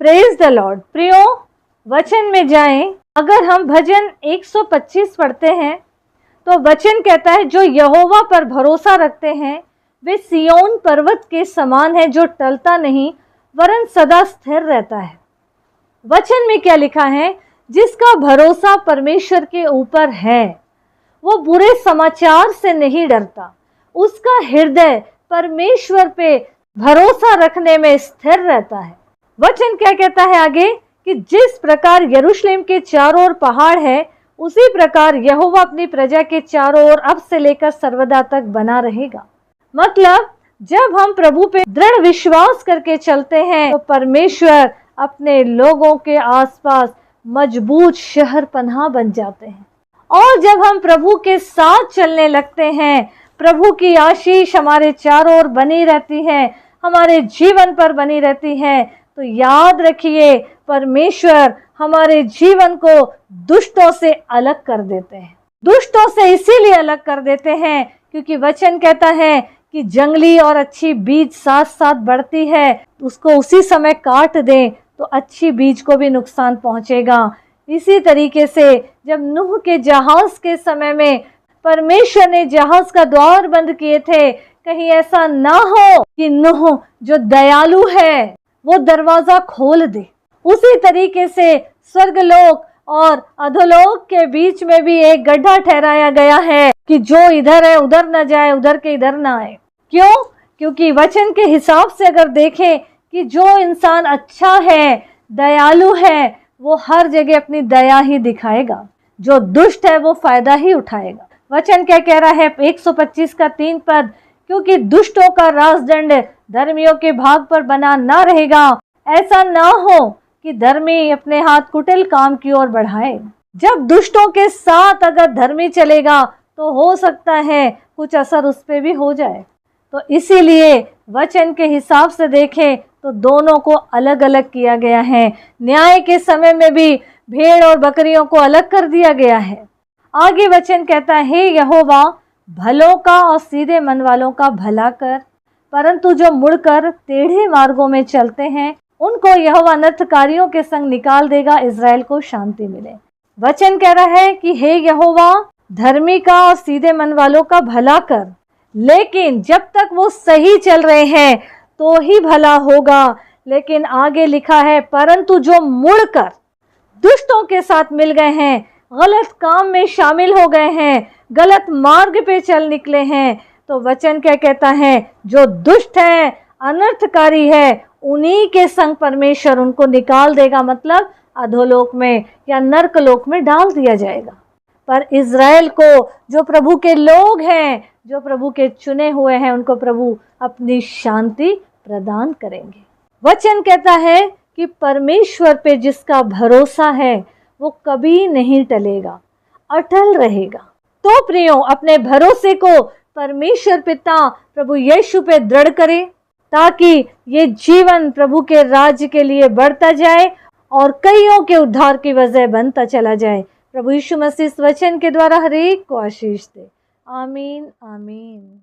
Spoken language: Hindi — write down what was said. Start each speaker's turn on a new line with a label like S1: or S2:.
S1: Praise the Lord. प्रियो, वचन में जाएं। अगर हम भजन 125 पढ़ते हैं तो वचन कहता है जो यहोवा पर भरोसा रखते हैं वे सिय्योन पर्वत के समान है जो टलता नहीं वरन सदा स्थिर रहता है। वचन में क्या लिखा है? जिसका भरोसा परमेश्वर के ऊपर है वो बुरे समाचार से नहीं डरता, उसका हृदय परमेश्वर पे भरोसा रखने में स्थिर रहता है। वचन क्या कहता है आगे कि जिस प्रकार यरूशलेम के चारों ओर पहाड़ है उसी प्रकार यहोवा अपनी प्रजा के चारों ओर अब से लेकर सर्वदा तक बना रहेगा। मतलब जब हम प्रभु पे दृढ़ विश्वास करके चलते हैं तो परमेश्वर अपने लोगों के आसपास मजबूत शहर पनाह बन जाते हैं। और जब हम प्रभु के साथ चलने लगते हैं, प्रभु की आशीष हमारे चारों ओर बनी रहती है, हमारे जीवन पर बनी रहती है, तो याद रखिए परमेश्वर हमारे जीवन को दुष्टों से अलग कर देते हैं। दुष्टों से इसीलिए अलग कर देते हैं क्योंकि वचन कहता है कि जंगली और अच्छी बीज साथ साथ बढ़ती है, उसको उसी समय काट दें तो अच्छी बीज को भी नुकसान पहुंचेगा। इसी तरीके से जब नूह के जहाज के समय में परमेश्वर ने जहाज का द्वार बंद किए थे, कहीं ऐसा ना हो कि नूह जो दयालु है वो दरवाजा खोल दे। उसी तरीके से स्वर्गलोक और अधोलोक के बीच में भी एक गड्ढा ठहराया गया है कि जो इधर है उधर न जाए, उधर के इधर ना आए। क्यों? क्योंकि वचन के हिसाब से अगर देखें कि जो इंसान अच्छा है, दयालु है, वो हर जगह अपनी दया ही दिखाएगा, जो दुष्ट है वो फायदा ही उठाएगा। वचन क्या कह रहा है 125 का 3 पद, क्योंकि दुष्टों का राजदंड धर्मियों के भाग पर बना ना रहेगा, ऐसा ना हो कि धर्मी अपने हाथ कुटिल काम की ओर बढ़ाए। जब दुष्टों के साथ अगर धर्मी चलेगा तो हो सकता है कुछ असर उस पर भी हो जाए। तो इसीलिए वचन के हिसाब से देखें तो दोनों को अलग अलग किया गया है। न्याय के समय में भी भेड़ और बकरियों को अलग कर दिया गया है। आगे वचन कहता है, हे यहोवा भलों का और सीधे मन वालों का भला कर, परंतु जो मुड़कर टेढ़े मार्गों में चलते हैं उनको यहोवा अनर्थकारियों के संग निकाल देगा, इज़राइल को शांति मिले। वचन कह रहा है कि हे यहोवा धर्मी का और सीधे मन वालों का भला कर, लेकिन जब तक वो सही चल रहे हैं तो ही भला होगा। लेकिन आगे लिखा है परंतु जो मुड़कर दुष्टों के साथ मिल गए हैं, गलत काम में शामिल हो गए हैं, गलत मार्ग पे चल निकले हैं, तो वचन क्या कहता है? जो दुष्ट है, अनर्थकारी है, उन्हीं के संग परमेश्वर उनको निकाल देगा, मतलब अधोलोक में या नरकलोक में डाल दिया जाएगा। पर इज़राइल को, जो प्रभु के लोग हैं, जो प्रभु के चुने हुए हैं, उनको प्रभु अपनी शांति प्रदान करेंगे। वचन कहता है कि परमेश्वर पे जिसका भरोसा है वो कभी नहीं टलेगा, अटल रहेगा। तो प्रियो, अपने भरोसे को परमेश्वर पिता प्रभु यीशु पे दृढ़ करें ताकि ये जीवन प्रभु के राज्य के लिए बढ़ता जाए और कईयों के उद्धार की वजह बनता चला जाए। प्रभु यीशु मसीह इस वचन के द्वारा हर एक को आशीष दे। आमीन आमीन।